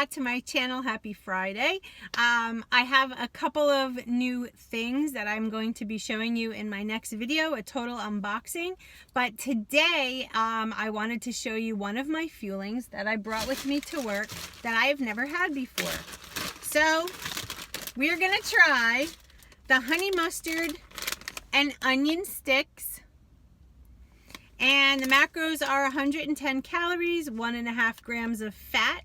back to my channel. Happy Friday. I have a couple of new things that I'm going to be showing you in my next video, a total unboxing. But today, I wanted to show you one of my fuelings that I brought with me to work that I have never had before. So, we're going to try the honey mustard and onion sticks. And the macros are 110 calories, 1.5 grams of fat,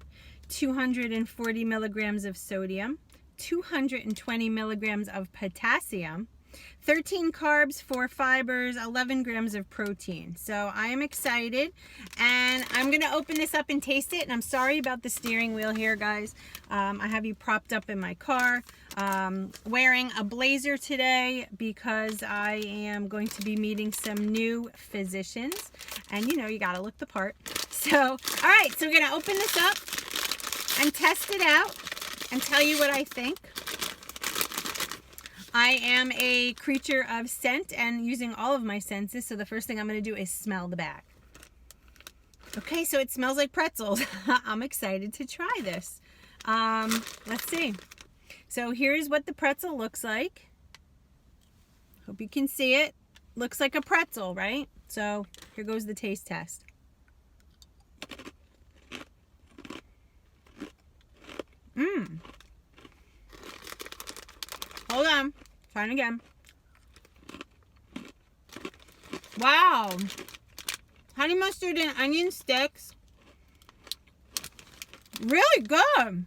240 milligrams of sodium, 220 milligrams of potassium, 13 carbs, 4 fibers, 11 grams of protein. So I am excited, and I'm going to open this up and taste it. And I'm sorry about the steering wheel here, guys. I have you propped up in my car, wearing a blazer today because I am going to be meeting some new physicians. And you know, you got to look the part. So, all right, so we're going to open this up and test it out and tell you what I think. I am a creature of scent and using all of my senses, so the first thing I'm going to do is smell the bag. Okay, so it smells like pretzels. I'm excited to try this. Let's see. So here's what the pretzel looks like. Hope you can see it. Looks like a pretzel, right? So here goes the taste test. Hold on. Trying again. Wow. Honey mustard and onion sticks. Really good.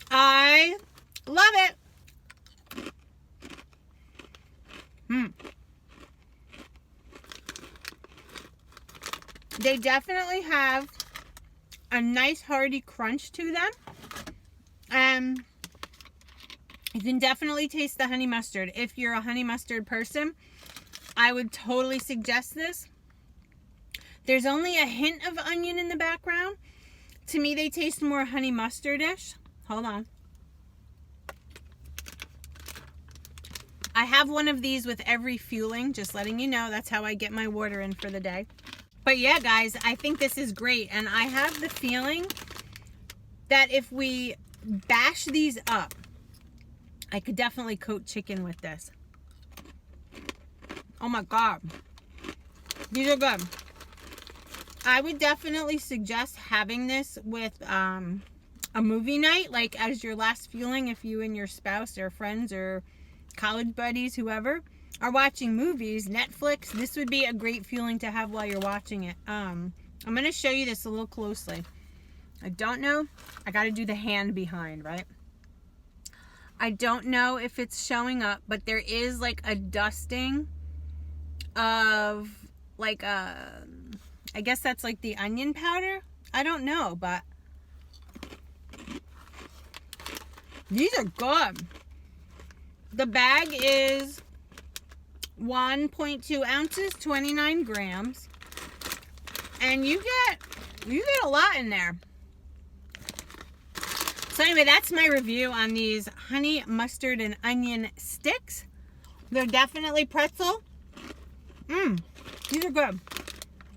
I love it. They definitely have a nice hearty crunch to them. And you can definitely taste the honey mustard. If you're a honey mustard person, I would totally suggest this. There's only a hint of onion in the background. To me, they taste more honey mustard-ish. Hold on. I have one of these with every fueling, just letting you know. That's how I get my water in for the day. But yeah, guys, I think this is great. And I have the feeling that if we bash these up, I could definitely coat chicken with this. Oh my God. These are good. I would definitely suggest having this with a movie night, like as your last fueling if you and your spouse or friends or college buddies, whoever, are watching movies, Netflix. This would be a great fueling to have while you're watching it. I'm going to show you this a little closely. I don't know. I got to do the hand behind, right? I don't know if it's showing up, but there is like a dusting of like I guess that's like the onion powder. I don't know, but these are good. The bag is 1.2 ounces, 29 grams. And you get a lot in there. So anyway, that's my review on these honey mustard and onion sticks. They're definitely pretzel. These are good.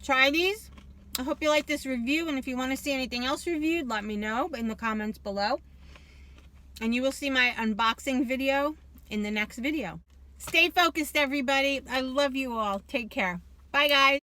Try these. I hope you like this review, and if you want to see anything else reviewed, let me know in the comments below. And you will see my unboxing video in the next video. Stay focused, everybody. I love you all. Take care. Bye, guys.